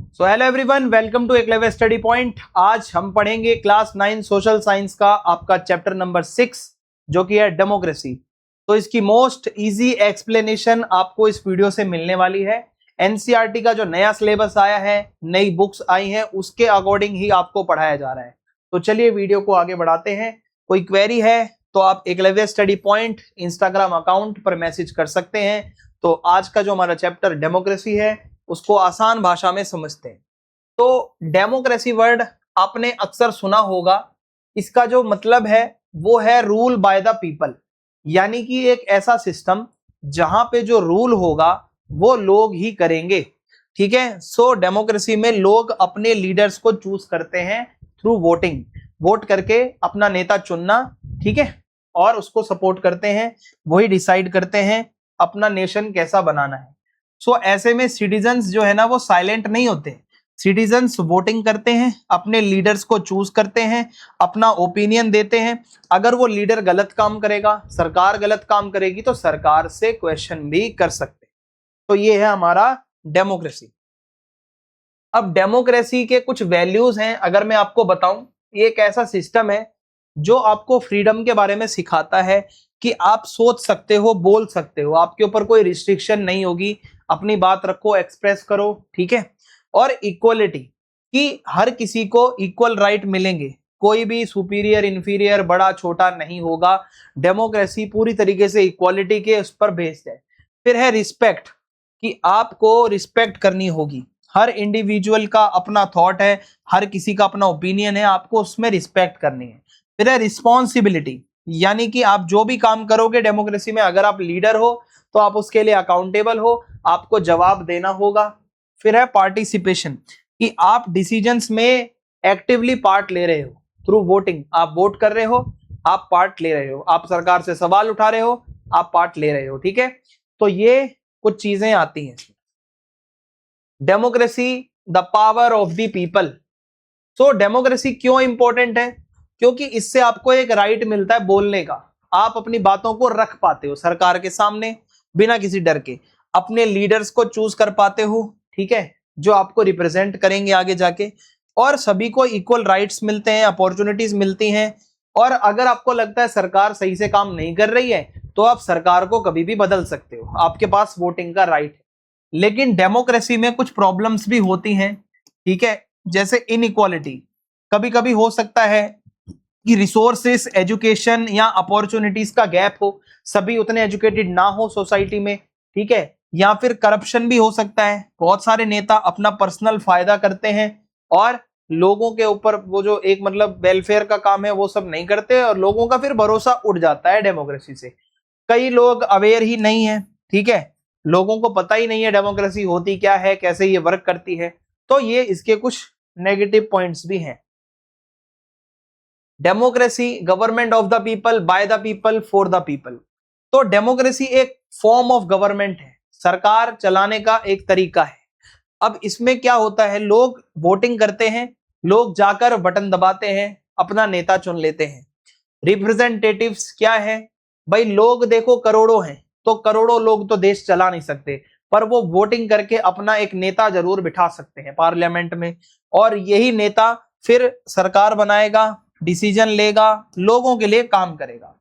So hello everyone, welcome to Eklavya study point. आज हम पढ़ेंगे क्लास 9 सोशल साइंस का आपका चैप्टर नंबर 6 जो कि है डेमोक्रेसी। तो इसकी मोस्ट इजी एक्सप्लेनेशन आपको इस वीडियो से मिलने वाली है। एनसीईआरटी का जो नया सिलेबस आया है, नई बुक्स आई हैं, उसके अकॉर्डिंग ही आपको पढ़ाया जा रहा है। तो चलिए वीडियो को आगे बढ़ाते हैं। कोई क्वेरी है तो आप Eklavya study point Instagram account पर मैसेज कर सकते हैं। तो आज का जो हमारा चैप्टर डेमोक्रेसी है उसको आसान भाषा में समझते हैं। तो डेमोक्रेसी वर्ड आपने अक्सर सुना होगा। इसका जो मतलब है वो है रूल बाय द पीपल, यानी कि एक ऐसा सिस्टम जहां पे जो रूल होगा वो लोग ही करेंगे। ठीक है। सो डेमोक्रेसी में लोग अपने लीडर्स को चूज करते हैं थ्रू वोटिंग, वोट करके अपना नेता चुनना। ठीक है। और उसको सपोर्ट करते हैं, वही डिसाइड करते हैं अपना नेशन कैसा बनाना है। सो ऐसे में सिटीजन्स जो है ना वो साइलेंट नहीं होते। सिटीजन्स वोटिंग करते हैं, अपने लीडर्स को चूज करते हैं, अपना ओपिनियन देते हैं। अगर वो लीडर गलत काम करेगा, सरकार गलत काम करेगी, तो सरकार से क्वेश्चन भी कर सकते हैं। तो ये है हमारा डेमोक्रेसी। अब डेमोक्रेसी के कुछ वैल्यूज हैं, अगर मैं आपको बताऊं, ये एक ऐसा सिस्टम है जो आपको फ्रीडम के बारे में सिखाता है कि आप सोच सकते हो, बोल सकते हो, आपके ऊपर कोई रिस्ट्रिक्शन नहीं होगी, अपनी बात रखो, एक्सप्रेस करो। ठीक है। और इक्वलिटी, कि हर किसी को इक्वल राइट मिलेंगे, कोई भी सुपीरियर इंफीरियर बड़ा छोटा नहीं होगा। डेमोक्रेसी पूरी तरीके से इक्वालिटी के उस पर बेस्ड है। फिर है रिस्पेक्ट, कि आपको रिस्पेक्ट करनी होगी। हर इंडिविजुअल का अपना थॉट है, हर किसी का अपना ओपिनियन है, आपको उसमें रिस्पेक्ट करनी है। फिर है रिस्पॉन्सिबिलिटी, यानी कि आप जो भी काम करोगे डेमोक्रेसी में, अगर आप लीडर हो तो आप उसके लिए अकाउंटेबल हो, आपको जवाब देना होगा। फिर है पार्टिसिपेशन, कि आप डिसीजंस में एक्टिवली पार्ट ले रहे हो थ्रू वोटिंग। आप वोट कर रहे हो, आप पार्ट ले रहे हो, आप सरकार से सवाल उठा रहे हो, आप पार्ट ले रहे हो। ठीक है। तो ये कुछ चीजें आती हैं। Democracy the power of the people. So democracy क्यों इंपॉर्टेंट है? क्योंकि इससे आपको एक राइट मिलता है बोलने का। आप अपनी बातों को रख पाते हो सरकार के सामने बिना किसी डर के, अपने लीडर्स को चूज कर पाते हो। ठीक है। जो आपको रिप्रेजेंट करेंगे आगे जाके, और सभी को इक्वल राइट्स मिलते हैं, अपॉर्चुनिटीज मिलती हैं। और अगर आपको लगता है सरकार सही से काम नहीं कर रही है तो आप सरकार को कभी भी बदल सकते हो, आपके पास वोटिंग का राइट है। लेकिन डेमोक्रेसी में कुछ प्रॉब्लम्स भी होती हैं। ठीक है। जैसे इनइक्वालिटी, कभी कभी हो सकता है कि रिसोर्सेस, एजुकेशन या अपॉर्चुनिटीज का गैप हो, सभी उतने एजुकेटेड ना हो सोसाइटी में। ठीक है। या फिर करप्शन भी हो सकता है। बहुत सारे नेता अपना पर्सनल फायदा करते हैं और लोगों के ऊपर वो जो एक मतलब वेलफेयर का काम है वो सब नहीं करते, और लोगों का फिर भरोसा उठ जाता है डेमोक्रेसी से। कई लोग अवेयर ही नहीं है। ठीक है। लोगों को पता ही नहीं है डेमोक्रेसी होती क्या है, कैसे ये वर्क करती है। तो ये इसके कुछ नेगेटिव पॉइंट्स भी हैं। Democracy government of the people, by the people, for the people. तो डेमोक्रेसी एक फॉर्म ऑफ गवर्नमेंट है, सरकार चलाने का एक तरीका है। अब इसमें क्या होता है, लोग वोटिंग करते हैं, लोग जाकर बटन दबाते हैं, अपना नेता चुन लेते हैं। रिप्रेजेंटेटिव्स क्या है भाई? लोग देखो करोड़ों हैं, तो करोड़ों लोग तो देश चला नहीं सकते, पर वो वोटिंग करके अपना एक नेता जरूर बिठा सकते हैं पार्लियामेंट में, और यही नेता फिर सरकार बनाएगा, डिसीजन लेगा, लोगों के लिए काम करेगा।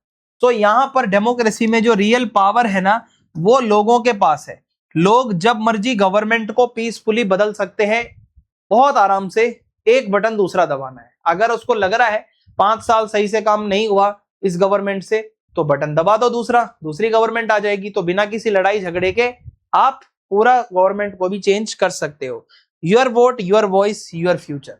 तो यहां पर डेमोक्रेसी में जो रियल पावर है ना वो लोगों के पास है। लोग जब मर्जी गवर्नमेंट को पीसफुली बदल सकते हैं, बहुत आराम से, एक बटन दूसरा दबाना है। अगर उसको लग रहा है 5 साल सही से काम नहीं हुआ इस गवर्नमेंट से, तो बटन दबा दो, दूसरी गवर्नमेंट आ जाएगी, तो बिना किसी लड़ाई झगड़े के आप पूरा गवर्नमेंट को भी चेंज कर सकते हो। Your vote, your voice, your future.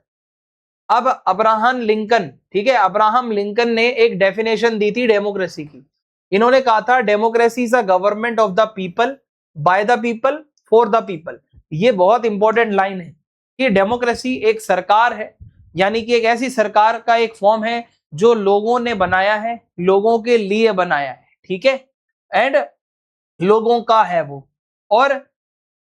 अब अब्राहम लिंकन, ठीक है, अब्राहम लिंकन ने एक डेफिनेशन दी थी डेमोक्रेसी की। इन्होंने कहा था democracy is a government of the people, by the people, for the people. ये बहुत इंपॉर्टेंट लाइन है कि डेमोक्रेसी एक सरकार है, यानी कि एक ऐसी सरकार का एक फॉर्म है जो लोगों ने बनाया है, लोगों के लिए बनाया है। ठीक है। एंड लोगों का है वो। और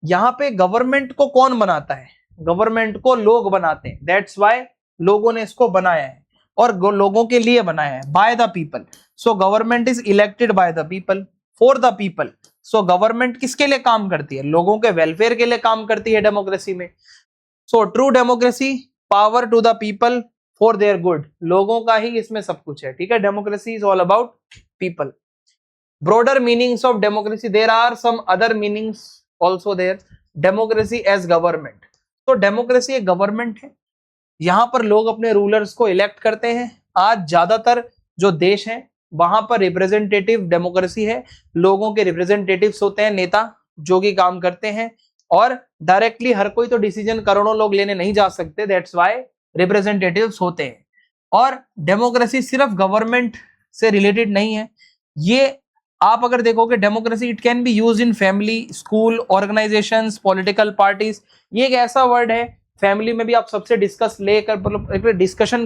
यहां पे गवर्नमेंट को कौन बनाता है? गवर्नमेंट को लोग बनाते हैं। दैट्स वाई लोगों ने इसको बनाया है, और लोगों के लिए बनाया है, by the people. So government is elected by the people, for the people. So government किसके लिए काम करती है? लोगों के वेलफेयर के लिए काम करती है डेमोक्रेसी में। So true democracy, power to the people for their good, लोगों का ही इसमें सब कुछ है, ठीक है। Democracy is all about people. Broader meanings of democracy, there are some other meanings also there. Democracy as government, तो डेमोक्रेसी एक गवर्नमेंट है, यहां पर लोग अपने रूलर्स को इलेक्ट करते हैं। आज ज्यादातर जो देश हैं वहां पर रिप्रेजेंटेटिव डेमोक्रेसी है, लोगों के रिप्रेजेंटेटिव्स होते हैं, नेता जो कि काम करते हैं, और डायरेक्टली हर कोई तो डिसीजन करोड़ों लोग लेने नहीं जा सकते, दैट्स व्हाई रिप्रेजेंटेटिव्स होते हैं। और डेमोक्रेसी सिर्फ गवर्नमेंट से रिलेटेड नहीं है, ये आप अगर देखोगे democracy it can be use in family, school, organisations, political parties. ये एक ऐसा वर्ड है, फैमिली में भी आप सबसे डिस्कस लेकर डिस्कशन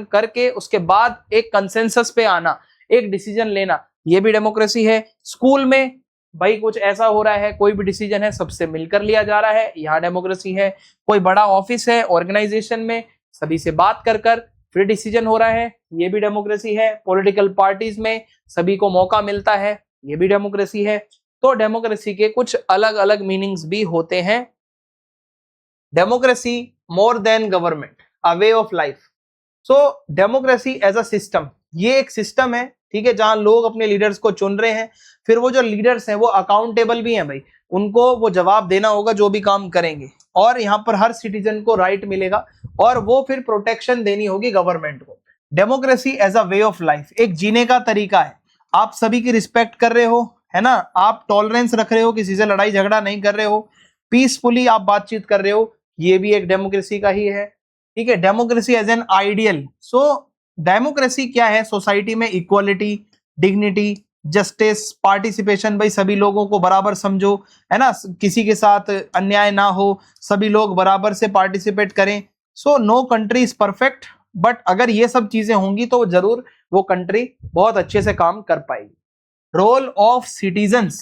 करके उसके बाद एक कंसेंसस पे आना, एक डिसीजन लेना, ये भी डेमोक्रेसी है। स्कूल में भाई कुछ ऐसा हो रहा है, कोई भी डिसीजन है सबसे मिलकर लिया जा रहा है, यहाँ डेमोक्रेसी है। कोई बड़ा ऑफिस है ऑर्गेनाइजेशन में, सभी से बात कर फिर डिसीजन हो रहा है, ये भी डेमोक्रेसी है। पॉलिटिकल पार्टीज में सभी को मौका मिलता है, ये भी डेमोक्रेसी है। तो डेमोक्रेसी के कुछ अलग अलग मीनिंग्स भी होते हैं। Democracy more than government, a way of life. So democracy as a system, ये एक सिस्टम है, ठीक है, जहां लोग अपने लीडर्स को चुन रहे हैं, फिर वो जो लीडर्स हैं वो अकाउंटेबल भी हैं भाई, उनको वो जवाब देना होगा जो भी काम करेंगे, और यहाँ पर हर सिटीजन को राइट मिलेगा और वो फिर प्रोटेक्शन देनी होगी गवर्नमेंट को। Democracy as a way of life, एक जीने का तरीका है, आप सभी की रिस्पेक्ट कर रहे हो, है ना, आप टॉलरेंस रख रहे हो, किसी से लड़ाई झगड़ा नहीं कर रहे हो, पीसफुली आप बातचीत कर रहे हो, ये भी एक डेमोक्रेसी का ही है, ठीक है। Democracy as an ideal, so democracy क्या है, सोसाइटी में इक्वालिटी, डिग्निटी, जस्टिस, पार्टिसिपेशन, भाई सभी लोगों को बराबर समझो, है ना, किसी के साथ अन्याय ना हो, सभी लोग बराबर से पार्टिसिपेट करें। So no country is perfect, but अगर ये सब चीजें होंगी तो जरूर वो कंट्री बहुत अच्छे से काम कर पाएगी। Role of citizens,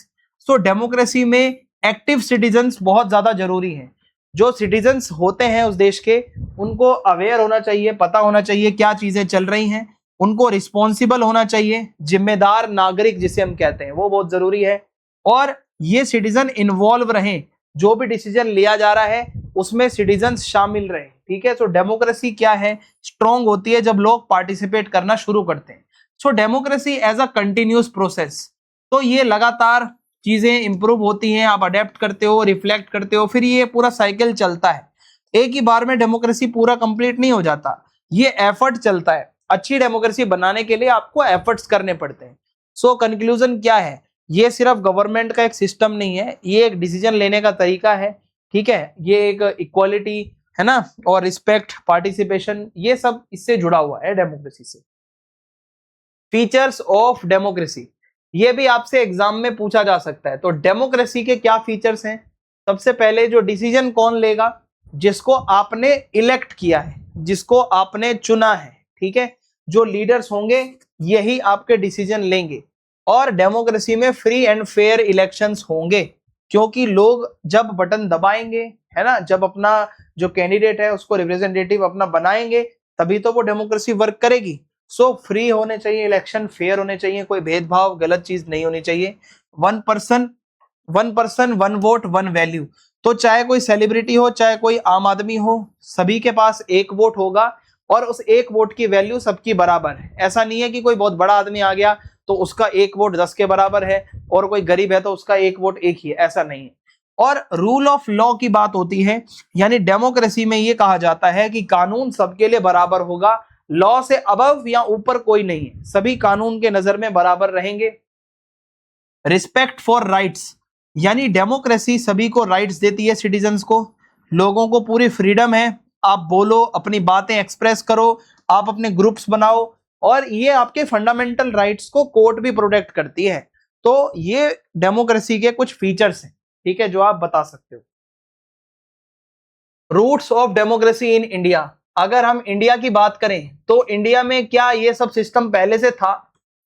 so democracy में एक्टिव सिटीजन्स बहुत ज्यादा जरूरी है। जो सिटीजन्स होते हैं उस देश के, उनको अवेयर होना चाहिए, पता होना चाहिए क्या चीजें चल रही हैं, उनको रिस्पॉन्सिबल होना चाहिए, जिम्मेदार नागरिक जिसे हम कहते हैं, वो बहुत जरूरी है। और ये सिटीजन इन्वॉल्व रहें, जो भी डिसीजन लिया जा रहा है उसमें सिटीजन्स शामिल रहे, ठीक है। सो डेमोक्रेसी क्या है, स्ट्रॉन्ग होती है जब लोग पार्टिसिपेट करना शुरू करते हैं। So democracy as a continuous process, तो ये लगातार चीजें इंप्रूव होती हैं, आप अडेप्ट करते हो, रिफ्लेक्ट करते हो, फिर ये पूरा साइकिल चलता है। एक ही बार में डेमोक्रेसी पूरा कंप्लीट नहीं हो जाता, ये एफर्ट चलता है। अच्छी डेमोक्रेसी बनाने के लिए आपको एफर्ट्स करने पड़ते हैं। सो कंक्लूजन क्या है, ये सिर्फ गवर्नमेंट का एक सिस्टम नहीं है, ये एक डिसीजन लेने का तरीका है, ठीक है। ये एक इक्वालिटी है ना, और रिस्पेक्ट, पार्टिसिपेशन, ये सब इससे जुड़ा हुआ है डेमोक्रेसी से। फीचर्स ऑफ डेमोक्रेसी, ये भी आपसे एग्जाम में पूछा जा सकता है। तो डेमोक्रेसी के क्या फीचर्स हैं, सबसे पहले जो डिसीजन कौन लेगा, जिसको आपने इलेक्ट किया है, जिसको आपने चुना है, ठीक है, जो लीडर्स होंगे यही आपके डिसीजन लेंगे। और डेमोक्रेसी में फ्री एंड फेयर इलेक्शंस होंगे, क्योंकि लोग जब बटन दबाएंगे, है ना, जब अपना जो कैंडिडेट है उसको रिप्रेजेंटेटिव अपना बनाएंगे, तभी तो वो डेमोक्रेसी वर्क करेगी। सो फ्री होने चाहिए इलेक्शन, फेयर होने चाहिए, कोई भेदभाव गलत चीज नहीं होनी चाहिए। One person one vote one value, तो चाहे कोई सेलिब्रिटी हो, चाहे कोई आम आदमी हो, सभी के पास एक वोट होगा और उस एक वोट की वैल्यू सबकी बराबर है। ऐसा नहीं है कि कोई बहुत बड़ा आदमी आ गया तो उसका एक वोट 10 के बराबर है और कोई गरीब है तो उसका एक वोट एक ही है, ऐसा नहीं है। और रूल ऑफ लॉ की बात होती है, यानी डेमोक्रेसी में ये कहा जाता है कि कानून सबके लिए बराबर होगा, लॉ से अबव या ऊपर कोई नहीं है, सभी कानून के नजर में बराबर रहेंगे। रिस्पेक्ट फॉर राइट्स, यानी डेमोक्रेसी सभी को राइट्स देती है, सिटीजन्स को, लोगों को पूरी फ्रीडम है, आप बोलो, अपनी बातें एक्सप्रेस करो, आप अपने ग्रुप्स बनाओ, और ये आपके फंडामेंटल राइट्स को कोर्ट भी प्रोटेक्ट करती है। तो ये डेमोक्रेसी के कुछ फीचर्स हैं, ठीक है, जो आप बता सकते हो। Roots of democracy in India, अगर हम इंडिया की बात करें तो इंडिया में क्या ये सब सिस्टम पहले से था?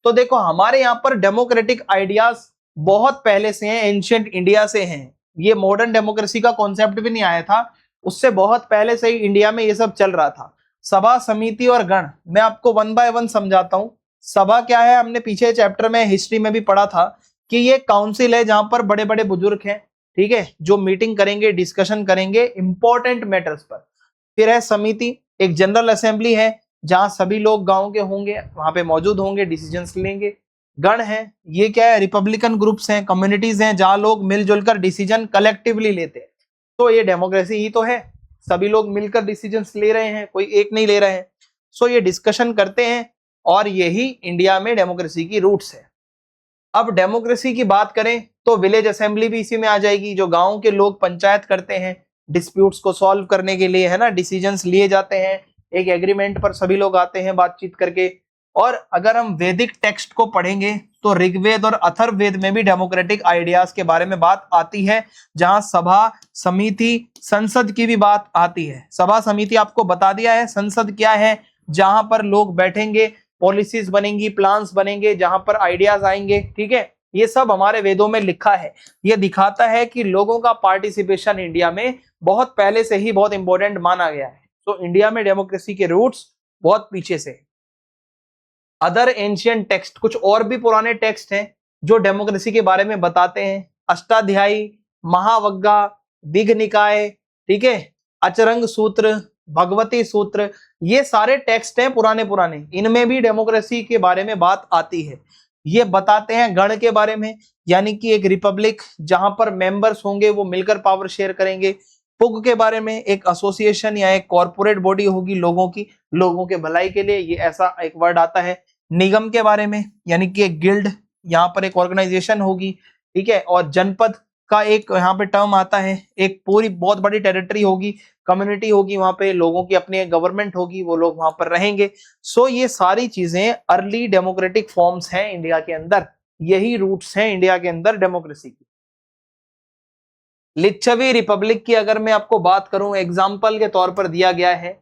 तो देखो, हमारे यहाँ पर डेमोक्रेटिक आइडियाज बहुत पहले से हैं, एंशिएंट इंडिया से हैं। ये मॉडर्न डेमोक्रेसी का कॉन्सेप्ट भी नहीं आया था, उससे बहुत पहले से ही इंडिया में ये सब चल रहा था। सभा, समिति और गण, मैं आपको वन बाय वन समझाता हूँ। सभा क्या है, हमने पीछे चैप्टर में हिस्ट्री में भी पढ़ा था कि ये काउंसिल है जहां पर बड़े बड़े बुजुर्ग हैं, ठीक है, जो मीटिंग करेंगे, डिस्कशन करेंगे इंपॉर्टेंट मैटर्स पर। फिर है समिति, एक जनरल असेंबली है जहां सभी लोग गांव के होंगे, वहां पे मौजूद होंगे, डिसीजंस लेंगे। गण है, ये क्या है, रिपब्लिकन ग्रुप्स हैं, कम्युनिटीज हैं जहां लोग मिलजुल कर डिसीजन कलेक्टिवली लेते हैं। तो ये डेमोक्रेसी ही तो है, सभी लोग मिलकर डिसीजंस ले रहे हैं, कोई एक नहीं ले रहे हैं। सो ये डिस्कशन करते हैं और यही इंडिया में डेमोक्रेसी की रूट्स है। अब डेमोक्रेसी की बात करें तो विलेज असेंबली भी इसी में आ जाएगी, जो गांव के लोग पंचायत करते हैं डिस्प्यूट्स को सॉल्व करने के लिए, है ना, डिसीजंस लिए जाते हैं, एक एग्रीमेंट पर सभी लोग आते हैं बातचीत करके। और अगर हम वैदिक टेक्स्ट को पढ़ेंगे तो ऋग्वेद और अथर्ववेद में भी डेमोक्रेटिक आइडियाज के बारे में बात आती है, जहां सभा, समिति, संसद की भी बात आती है। सभा समिति आपको बता दिया है, संसद क्या है, जहां पर लोग बैठेंगे, पॉलिसीज बनेंगी, प्लान्स बनेंगे, जहां पर आइडियाज आएंगे, ठीक है। ये सब हमारे वेदों में लिखा है। ये दिखाता है कि लोगों का पार्टिसिपेशन इंडिया में बहुत पहले से ही बहुत इंपॉर्टेंट माना गया है। तो इंडिया में डेमोक्रेसी के रूट्स बहुत पीछे से। अदर एंशियंट टेक्स्ट, कुछ और भी पुराने टेक्स्ट हैं जो डेमोक्रेसी के बारे में बताते हैं। अष्टाध्यायी, महावग्गा, दिघ निकाय, ठीक है, अचरंग सूत्र, भगवती सूत्र, ये सारे टेक्स्ट हैं पुराने पुराने, इनमें भी डेमोक्रेसी के बारे में बात आती है। ये बताते हैं गण के बारे में, यानी कि एक रिपब्लिक जहां पर मेंबर्स होंगे वो मिलकर पावर शेयर करेंगे। पुग के बारे में, एक एसोसिएशन या एक कॉर्पोरेट बॉडी होगी लोगों की, लोगों के भलाई के लिए, ये ऐसा एक वर्ड आता है। निगम के बारे में, यानी कि एक गिल्ड, यहाँ पर एक ऑर्गेनाइजेशन होगी, ठीक है। और जनपद का एक यहाँ पे टर्म आता है, एक पूरी बहुत बड़ी टेरिटरी होगी, कम्युनिटी होगी, वहां पे लोगों की अपनी एक गवर्नमेंट होगी, वो लोग वहां पर रहेंगे। सो ये सारी चीजें अर्ली डेमोक्रेटिक फॉर्म्स हैं इंडिया के अंदर, यही रूट्स हैं इंडिया के अंदर डेमोक्रेसी की। लिच्छवी रिपब्लिक की अगर मैं आपको बात करूं, एग्जाम्पल के तौर पर दिया गया है।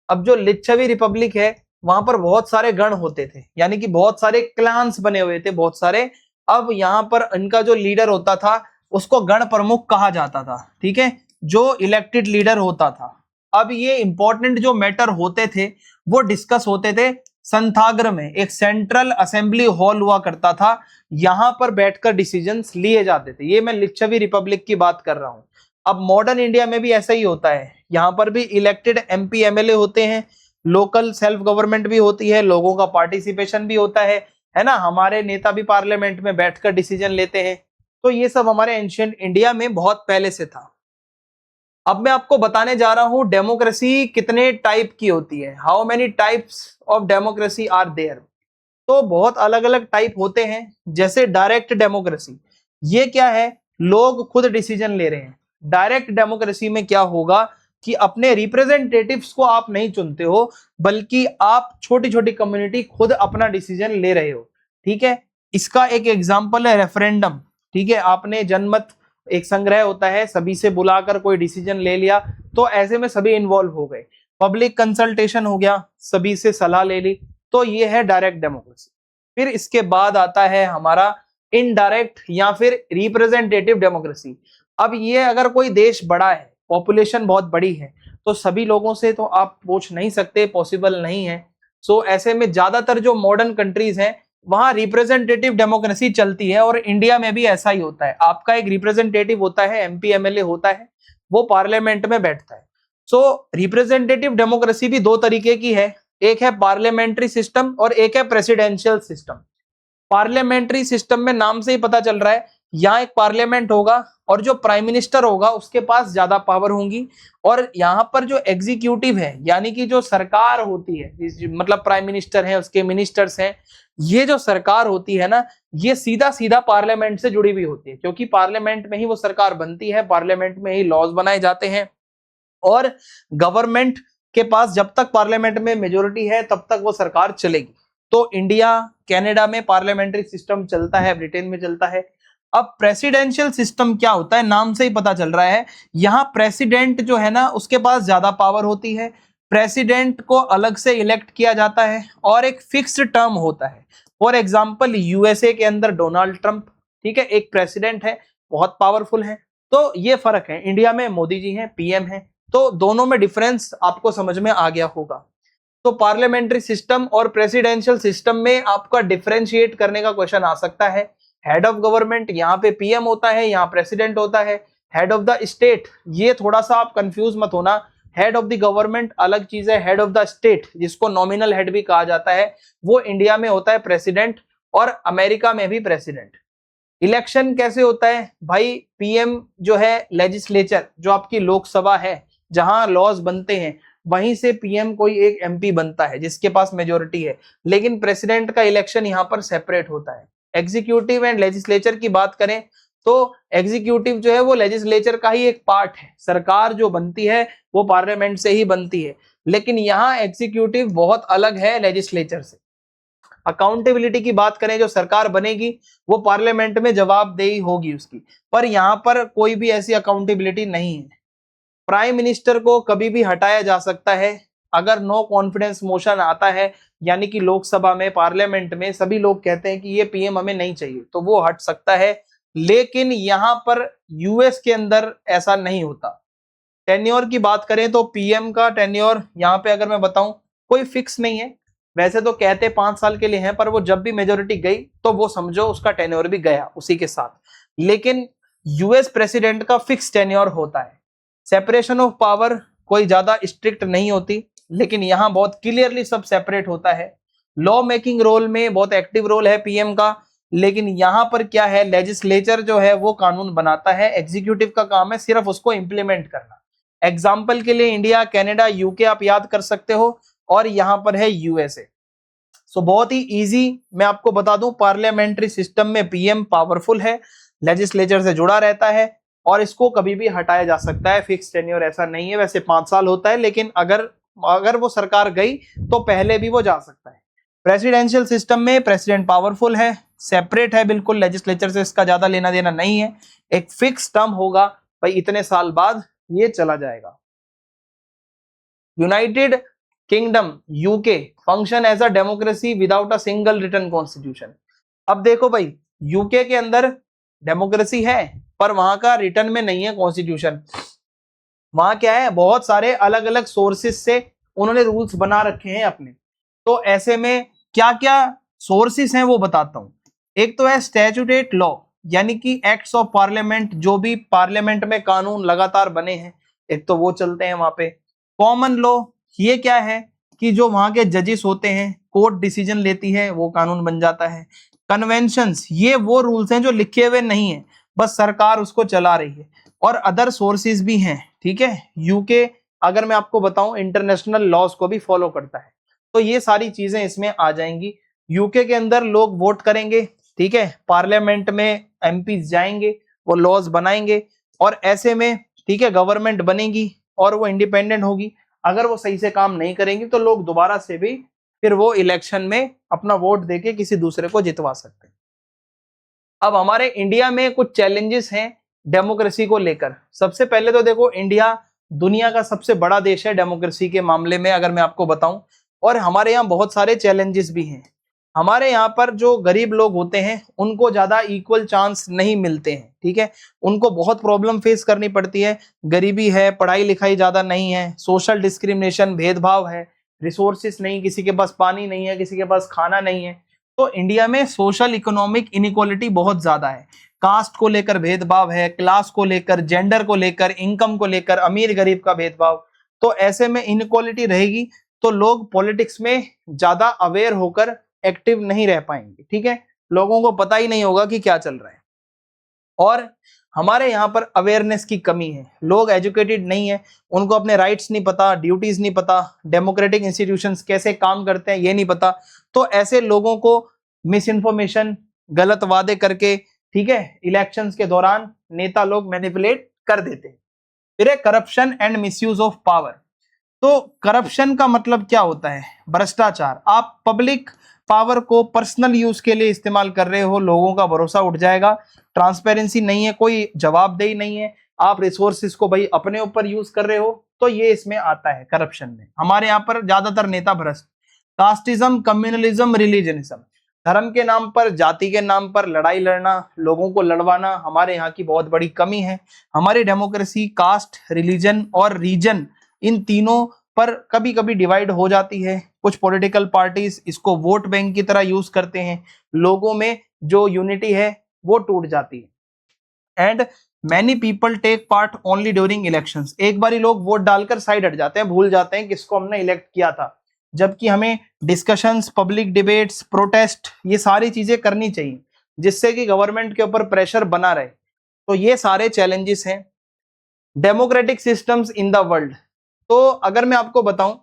अब जो लिच्छवी रिपब्लिक है वहां पर बहुत सारे गण होते थे, यानी कि बहुत सारे क्लान्स बने हुए थे, बहुत सारे। अब यहाँ पर इनका जो लीडर होता था उसको गण प्रमुख कहा जाता था, ठीक है, जो इलेक्टेड लीडर होता था। अब ये इंपॉर्टेंट जो मैटर होते थे वो डिस्कस होते थे संथाग्र में, एक सेंट्रल असेंबली हॉल हुआ करता था, यहां पर बैठकर डिसीजंस लिए जाते थे। ये मैं लिच्छवी रिपब्लिक की बात कर रहा हूं। अब मॉडर्न इंडिया में भी ऐसा ही होता है, यहाँ पर भी इलेक्टेड एमपी एमएलए होते हैं, लोकल सेल्फ गवर्नमेंट भी होती है, लोगों का पार्टिसिपेशन भी होता है ना, हमारे नेता भी पार्लियामेंट में बैठकर डिसीजन लेते हैं। तो ये सब हमारे एंशिएंट इंडिया में बहुत पहले से था। अब मैं आपको बताने जा रहा हूं डेमोक्रेसी कितने टाइप की होती है, how many types of democracy are there. तो बहुत अलग अलग टाइप होते हैं। जैसे डायरेक्ट डेमोक्रेसी, ये क्या है, लोग खुद डिसीजन ले रहे हैं। डायरेक्ट डेमोक्रेसी में क्या होगा कि अपने रिप्रेजेंटेटिव्स को आप नहीं चुनते हो, बल्कि आप छोटी छोटी कम्युनिटी खुद अपना डिसीजन ले रहे हो, ठीक है। इसका एक एग्जांपल है रेफरेंडम, ठीक है। आपने जनमत, एक संग्रह होता है, सभी से बुलाकर कोई डिसीजन ले लिया, तो ऐसे में सभी इन्वॉल्व हो गए। पब्लिक कंसल्टेशन हो गया, सभी से सलाह ले ली, तो ये है डायरेक्ट डेमोक्रेसी। फिर इसके बाद आता है हमारा इनडायरेक्ट या फिर रिप्रेजेंटेटिव डेमोक्रेसी। अब ये अगर कोई देश बड़ा है, पॉपुलेशन बहुत बड़ी है, तो सभी लोगों से तो आप पूछ नहीं सकते, पॉसिबल नहीं है। सो ऐसे में ज्यादातर जो मॉडर्न कंट्रीज हैं वहां रिप्रेजेंटेटिव डेमोक्रेसी चलती है, और इंडिया में भी ऐसा ही होता है। आपका एक रिप्रेजेंटेटिव होता है, एमपी एमएलए होता है, वो पार्लियामेंट में बैठता है। सो रिप्रेजेंटेटिव डेमोक्रेसी भी दो तरीके की है, एक है पार्लियामेंट्री सिस्टम और एक है प्रेसिडेंशियल सिस्टम। पार्लियामेंट्री सिस्टम में नाम से ही पता चल रहा है, यहाँ एक पार्लियामेंट होगा और जो प्राइम मिनिस्टर होगा उसके पास ज्यादा पावर होंगी, और यहाँ पर जो एग्जीक्यूटिव है, यानी कि जो सरकार होती है, मतलब प्राइम मिनिस्टर है, उसके मिनिस्टर्स हैं, ये जो सरकार होती है ना, ये सीधा सीधा पार्लियामेंट से जुड़ी हुई होती है, क्योंकि पार्लियामेंट में ही वो सरकार बनती है, पार्लियामेंट में ही लॉज बनाए जाते हैं। और गवर्नमेंट के पास जब तक पार्लियामेंट में मेजोरिटी है तब तक वो सरकार चलेगी। तो इंडिया, कनाडा में पार्लियामेंट्री सिस्टम चलता है, ब्रिटेन में चलता है। अब प्रेसिडेंशियल सिस्टम क्या होता है, नाम से ही पता चल रहा है, यहाँ प्रेसिडेंट जो है ना उसके पास ज्यादा पावर होती है, प्रेसिडेंट को अलग से इलेक्ट किया जाता है और एक फिक्स्ड टर्म होता है। फॉर एग्जांपल यूएसए के अंदर डोनाल्ड ट्रंप, ठीक है, एक प्रेसिडेंट है, बहुत पावरफुल है। तो ये फर्क है, इंडिया में मोदी जी हैं, पीएम हैं, तो दोनों में डिफरेंस आपको समझ में आ गया होगा। तो पार्लियामेंट्री सिस्टम और प्रेसिडेंशियल सिस्टम में आपका डिफरेंशिएट करने का क्वेश्चन आ सकता है। हेड ऑफ गवर्नमेंट यहाँ पे पीएम होता है, यहाँ प्रेसिडेंट होता है। हेड ऑफ द स्टेट, ये थोड़ा सा आप कंफ्यूज मत होना। हेड ऑफ द गवर्नमेंट अलग चीज है, हेड ऑफ द स्टेट जिसको नॉमिनल हेड भी कहा जाता है वो इंडिया में होता है प्रेसिडेंट और अमेरिका में भी प्रेसिडेंट। इलेक्शन कैसे होता है भाई, पीएम जो है लेजिस्लेचर, जो आपकी लोकसभा है जहां लॉज बनते हैं, वहीं से पीएम कोई एक एमपी बनता है जिसके पास मेजोरिटी है। लेकिन प्रेसिडेंट का इलेक्शन यहाँ पर सेपरेट होता है। एग्जीक्यूटिव एंड लेजिस्लेचर की बात करें तो एग्जीक्यूटिव जो है वो लेजिस्लेचर का ही एक पार्ट है, सरकार जो बनती है वो पार्लियामेंट से ही बनती है। लेकिन यहाँ एग्जीक्यूटिव बहुत अलग है लेजिस्लेचर से। अकाउंटेबिलिटी की बात करें, जो सरकार बनेगी वो पार्लियामेंट में जवाबदेही होगी उसकी, पर यहाँ पर कोई भी ऐसी अकाउंटेबिलिटी नहीं है। प्राइम मिनिस्टर को कभी भी हटाया जा सकता है अगर नो कॉन्फिडेंस मोशन आता है, यानी कि लोकसभा में पार्लियामेंट में सभी लोग कहते हैं कि ये पीएम हमें नहीं चाहिए, तो वो हट सकता है। लेकिन यहाँ पर यूएस के अंदर ऐसा नहीं होता। टेन्योर की बात करें तो पीएम का टेन्योर यहाँ पे अगर मैं बताऊं कोई फिक्स नहीं है। वैसे तो कहते 5 साल के लिए हैं, पर वो जब भी मेजोरिटी गई तो वो समझो उसका टेन्योर भी गया उसी के साथ। लेकिन यूएस प्रेसिडेंट का फिक्स टेन्योर होता है। सेपरेशन ऑफ पावर कोई ज्यादा स्ट्रिक्ट नहीं होती, लेकिन यहाँ बहुत क्लियरली सब सेपरेट होता है। लॉ मेकिंग रोल में बहुत एक्टिव रोल है पीएम का, लेकिन यहाँ पर क्या है, लेजिस्लेचर जो है वो कानून बनाता है, एग्जीक्यूटिव का काम है सिर्फ उसको इंप्लीमेंट करना। एग्जाम्पल के लिए इंडिया, कनाडा, यूके आप याद कर सकते हो, और यहाँ पर है यूएसए। सो बहुत ही इजी मैं आपको बता दूं, पार्लियामेंट्री सिस्टम में पीएम पावरफुल है, लेजिस्लेचर से जुड़ा रहता है और इसको कभी भी हटाया जा सकता है। फिक्स टेन्योर ऐसा नहीं है, वैसे 5 साल होता है, लेकिन अगर वो सरकार गई तो पहले भी वो जा सकता है। प्रेसिडेंशियल सिस्टम में प्रेसिडेंट पावरफुल है, सेपरेट है बिल्कुल, लेजिस्लेचर से इसका ज्यादा लेना देना नहीं है। एक फिक्स टर्म होगा भाई, इतने साल बाद ये चला जाएगा। United Kingdom UK function as a democracy without a single written constitution. अब देखो भाई, यूके के अंदर डेमोक्रेसी है पर वहां का रिटर्न में नहीं है कॉन्स्टिट्यूशन। वहां क्या है, बहुत सारे अलग अलग सोर्सेस से उन्होंने रूल्स बना रखे हैं अपने। तो ऐसे में क्या क्या सोर्सेस हैं वो बताता हूं। एक तो है स्टैट्यूटेट लॉ, यानी कि एक्ट्स ऑफ पार्लियामेंट, जो भी पार्लियामेंट में कानून लगातार बने हैं, एक तो वो चलते हैं वहां पे। कॉमन लॉ, ये क्या है कि जो वहां के जजेस होते हैं, कोर्ट डिसीजन लेती है, वो कानून बन जाता है। कन्वेंशंस, ये वो रूल्स हैं जो लिखे हुए नहीं है, बस सरकार उसको चला रही है। और अदर सोर्सेज भी हैं, ठीक है। यूके अगर मैं आपको बताऊं इंटरनेशनल लॉज को भी फॉलो करता है, तो ये सारी चीजें इसमें आ जाएंगी। यूके के अंदर लोग वोट करेंगे, ठीक है, पार्लियामेंट में एमपी जाएंगे, वो लॉज बनाएंगे, और ऐसे में ठीक है गवर्नमेंट बनेगी और वो इंडिपेंडेंट होगी। अगर वो सही से काम नहीं करेंगी तो लोग दोबारा से भी फिर वो इलेक्शन में अपना वोट देके किसी दूसरे को जितवा सकते हैं। अब हमारे इंडिया में कुछ चैलेंजेस हैं डेमोक्रेसी को लेकर। सबसे पहले तो देखो, इंडिया दुनिया का सबसे बड़ा देश है डेमोक्रेसी के मामले में अगर मैं आपको बताऊं, और हमारे यहाँ बहुत सारे चैलेंजेस भी हैं। हमारे यहाँ पर जो गरीब लोग होते हैं उनको ज्यादा इक्वल चांस नहीं मिलते हैं, ठीक है, उनको बहुत प्रॉब्लम फेस करनी पड़ती है। गरीबी है, पढ़ाई लिखाई ज्यादा नहीं है, सोशल डिस्क्रिमिनेशन, भेदभाव है, रिसोर्सेस नहीं, किसी के पास पानी नहीं है, किसी के पास खाना नहीं है। तो इंडिया में सोशल इकोनॉमिक इनइक्वालिटी बहुत ज्यादा है। कास्ट को लेकर भेदभाव है, क्लास को लेकर, जेंडर को लेकर, इनकम को लेकर, अमीर गरीब का भेदभाव। तो ऐसे में इनइक्वालिटी रहेगी तो लोग पॉलिटिक्स में ज्यादा अवेयर होकर एक्टिव नहीं रह पाएंगे, ठीक है, लोगों को पता ही नहीं होगा कि क्या चल रहा है। और हमारे यहाँ पर अवेयरनेस की कमी है, लोग एजुकेटेड नहीं है, उनको अपने राइट्स नहीं पता, ड्यूटीज नहीं पता, डेमोक्रेटिक इंस्टीट्यूशंस कैसे काम करते हैं ये नहीं पता। तो ऐसे लोगों को मिस इन्फॉर्मेशन, गलत वादे करके, ठीक है, इलेक्शंस के दौरान नेता लोग मैनिपुलेट कर देते हैं। फिर है corruption and misuse of power. तो करप्शन का मतलब क्या होता है, भ्रष्टाचार। आप पब्लिक पावर को पर्सनल यूज के लिए इस्तेमाल कर रहे हो, लोगों का भरोसा उठ जाएगा। ट्रांसपेरेंसी नहीं है, कोई जवाबदेही नहीं है, आप रिसोर्सेज को भाई अपने ऊपर यूज कर रहे हो, तो ये इसमें आता है करप्शन में। हमारे यहाँ पर ज्यादातर नेता भ्रष्ट। कास्टिज्म, कम्युनलिज्म, रिलीजनिज्म, धर्म के नाम पर, जाति के नाम पर लड़ाई लड़ना, लोगों को लड़वाना हमारे यहाँ की बहुत बड़ी कमी है। हमारी डेमोक्रेसी कास्ट, रिलीजन और रीजन, इन तीनों पर कभी कभी डिवाइड हो जाती है। कुछ पॉलिटिकल पार्टीज इसको वोट बैंक की तरह यूज करते हैं, लोगों में जो यूनिटी है वो टूट जाती है। And many people take part only during elections. एक बार ही लोग वोट डालकर साइड हट जाते हैं, भूल जाते हैं किसको हमने इलेक्ट किया था, जबकि हमें डिस्कशंस, पब्लिक डिबेट्स, प्रोटेस्ट, ये सारी चीजें करनी चाहिए जिससे कि गवर्नमेंट के ऊपर प्रेशर बना रहे। तो ये सारे चैलेंजेस हैं। Democratic systems in the world, तो अगर मैं आपको बताऊं,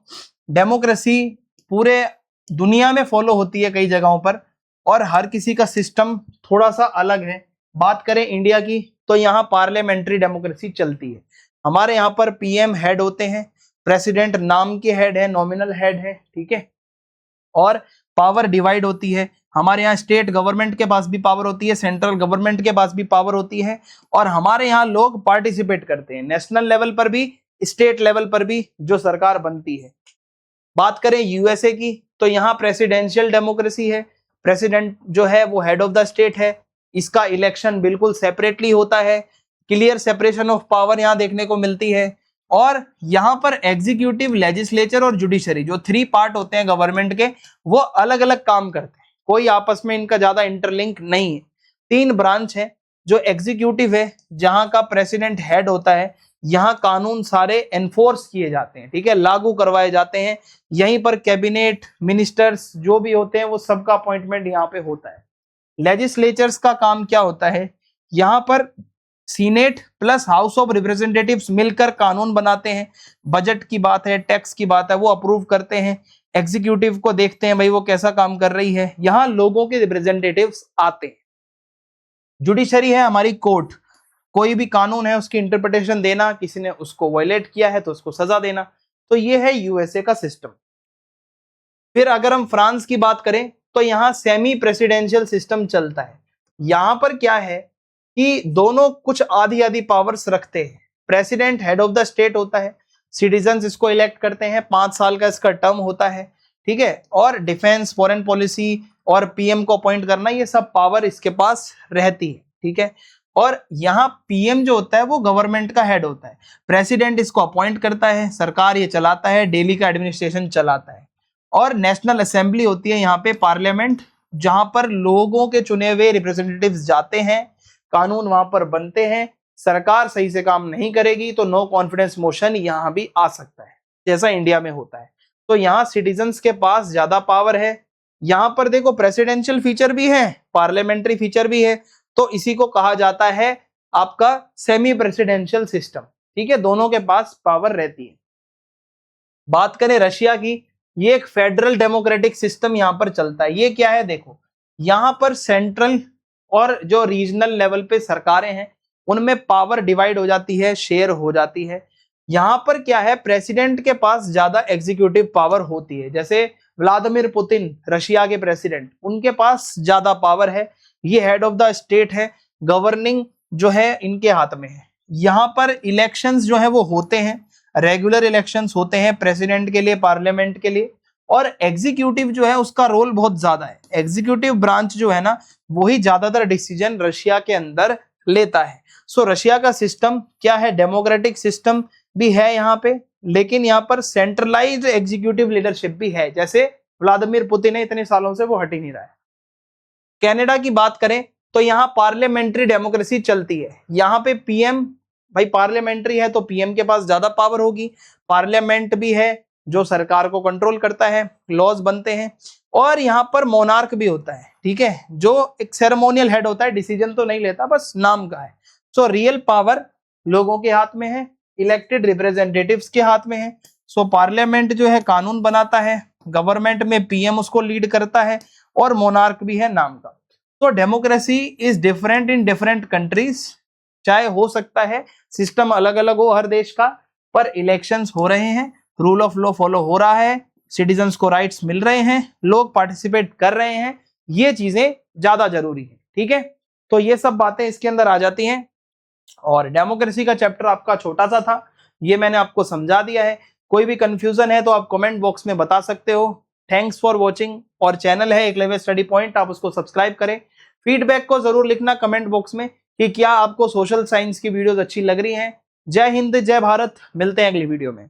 डेमोक्रेसी पूरे दुनिया में फॉलो होती है कई जगहों पर, और हर किसी का सिस्टम थोड़ा सा अलग है। बात करें इंडिया की, तो यहाँ पार्लियामेंट्री डेमोक्रेसी चलती है। हमारे यहाँ पर पीएम हेड होते हैं, प्रेसिडेंट नाम के हेड है, नॉमिनल हेड है, ठीक है, और पावर डिवाइड होती है। हमारे यहाँ स्टेट गवर्नमेंट के पास भी पावर होती है, सेंट्रल गवर्नमेंट के पास भी पावर होती है, और हमारे यहाँ लोग पार्टिसिपेट करते हैं नेशनल लेवल पर भी, स्टेट लेवल पर भी जो सरकार बनती है। बात करें यूएसए की, तो यहाँ प्रेसिडेंशियल डेमोक्रेसी है। प्रेसिडेंट जो है वो हेड ऑफ द स्टेट है, इसका इलेक्शन बिल्कुल सेपरेटली होता है, क्लियर सेपरेशन ऑफ पावर यहाँ देखने को मिलती है। और यहाँ पर एग्जीक्यूटिव, लेजिस्लेचर और जुडिशरी, जो 3 पार्ट होते हैं गवर्नमेंट के, वो अलग अलग काम करते हैं, कोई आपस में इनका ज्यादा इंटरलिंक नहीं है। 3 ब्रांच है। जो एग्जीक्यूटिव है, जहां का प्रेसिडेंट हेड होता है, यहाँ कानून सारे एनफोर्स किए जाते हैं, ठीक है, लागू करवाए जाते हैं। यहीं पर कैबिनेट, मिनिस्टर्स जो भी होते हैं वो सबका अपॉइंटमेंट यहाँ पे होता है। लेजिस्लेचर्स का काम क्या होता है, यहाँ पर senate plus house of representatives मिलकर कानून बनाते हैं। बजट की बात है, टैक्स की बात है, वो अप्रूव करते हैं। एग्जीक्यूटिव को देखते हैं भाई वो कैसा काम कर रही है, यहाँ लोगों के रिप्रेजेंटेटिव्स आते हैं। जुडिशरी है हमारी कोर्ट, कोई भी कानून है उसकी इंटरप्रिटेशन देना, किसी ने उसको वायलेट किया है तो उसको सजा देना। तो ये है यूएसए का सिस्टम। फिर अगर हम फ्रांस की बात करें, तो यहाँ सेमी प्रेसिडेंशियल सिस्टम चलता है। यहाँ पर क्या है कि दोनों कुछ आधी आधी पावर्स रखते हैं। President head of the state होता है, सिटीजन्स इसको इलेक्ट करते हैं, 5 साल का इसका टर्म होता है, ठीक है, और डिफेंस, फॉरेन पॉलिसी और पीएम को अपॉइंट करना, ये सब पावर इसके पास रहती है, ठीक है। और यहाँ पीएम जो होता है वो गवर्नमेंट का हेड होता है, प्रेसिडेंट इसको अपॉइंट करता है, सरकार ये चलाता है, डेली का एडमिनिस्ट्रेशन चलाता है। और नेशनल असेंबली होती है यहाँ पे, पार्लियामेंट, जहां पर लोगों के चुने हुए रिप्रेजेंटेटिव्स जाते हैं, कानून वहां पर बनते हैं। सरकार सही से काम नहीं करेगी तो नो कॉन्फिडेंस मोशन यहाँ भी आ सकता है, जैसा इंडिया में होता है। तो यहाँ सिटीजन्स के पास ज्यादा पावर है। यहाँ पर देखो प्रेसिडेंशियल फीचर भी है, पार्लियामेंट्री फीचर भी है, तो इसी को कहा जाता है आपका सेमी प्रेसिडेंशियल सिस्टम, ठीक है, दोनों के पास पावर रहती है। बात करें रशिया की, ये एक फेडरल डेमोक्रेटिक सिस्टम यहाँ पर चलता है। ये क्या है, देखो यहाँ पर सेंट्रल और जो रीजनल लेवल पे सरकारें हैं उनमें पावर डिवाइड हो जाती है, शेयर हो जाती है। यहाँ पर क्या है, प्रेसिडेंट के पास ज्यादा एग्जीक्यूटिव पावर होती है, जैसे व्लादिमीर पुतिन रशिया के प्रेसिडेंट, उनके पास ज्यादा पावर है, ये हेड ऑफ द स्टेट है, गवर्निंग जो है इनके हाथ में है। यहाँ पर इलेक्शंस जो है वो होते हैं, रेगुलर इलेक्शंस होते हैं प्रेसिडेंट के लिए, पार्लियामेंट के लिए। और एग्जीक्यूटिव जो है उसका रोल बहुत ज्यादा है, एग्जीक्यूटिव ब्रांच जो है ना वही ज्यादातर डिसीजन रशिया के अंदर लेता है। सो रशिया का सिस्टम क्या है, डेमोक्रेटिक सिस्टम भी है यहाँ पे, लेकिन यहाँ पर सेंट्रलाइज्ड एग्जीक्यूटिव लीडरशिप भी है, जैसे व्लादिमीर पुतिन है, इतने सालों से वो हट ही नहीं रहा है। कनाडा की बात करें तो यहाँ पार्लियामेंट्री डेमोक्रेसी चलती है। यहाँ पे पीएम, भाई पार्लियामेंट्री है तो पीएम के पास ज्यादा पावर होगी, पार्लियामेंट भी है जो सरकार को कंट्रोल करता है, लॉज बनते हैं। और यहाँ पर मोनार्क भी होता है, ठीक है, जो एक सेरेमोनियल हेड होता है, डिसीजन तो नहीं लेता, बस नाम का है। सो रियल पावर लोगों के हाथ में है, इलेक्टेड रिप्रेजेंटेटिव्स के हाथ में है। सो पार्लियामेंट जो है कानून बनाता है, गवर्नमेंट में पीएम उसको लीड करता है, और मोनार्क भी है नाम का। तो democracy is different in different countries, चाहे हो सकता है सिस्टम अलग अलग हो हर देश का, पर इलेक्शंस हो रहे हैं, रूल ऑफ लॉ फॉलो हो रहा है, सिटीजन्स को राइट्स मिल रहे हैं, लोग पार्टिसिपेट कर रहे हैं, ये चीजें ज्यादा जरूरी है, ठीक है। तो ये सब बातें इसके अंदर आ जाती हैं। और डेमोक्रेसी का चैप्टर आपका छोटा सा था, ये मैंने आपको समझा दिया है। कोई भी कंफ्यूजन है तो आप कमेंट बॉक्स में बता सकते हो। Thanks for watching. और चैनल है एकलव्य स्टडी पॉइंट, आप उसको सब्सक्राइब करें। फीडबैक को जरूर लिखना कमेंट बॉक्स में कि क्या आपको सोशल साइंस की वीडियोस अच्छी लग रही हैं। जय हिंद, जय भारत, मिलते हैं अगली वीडियो में।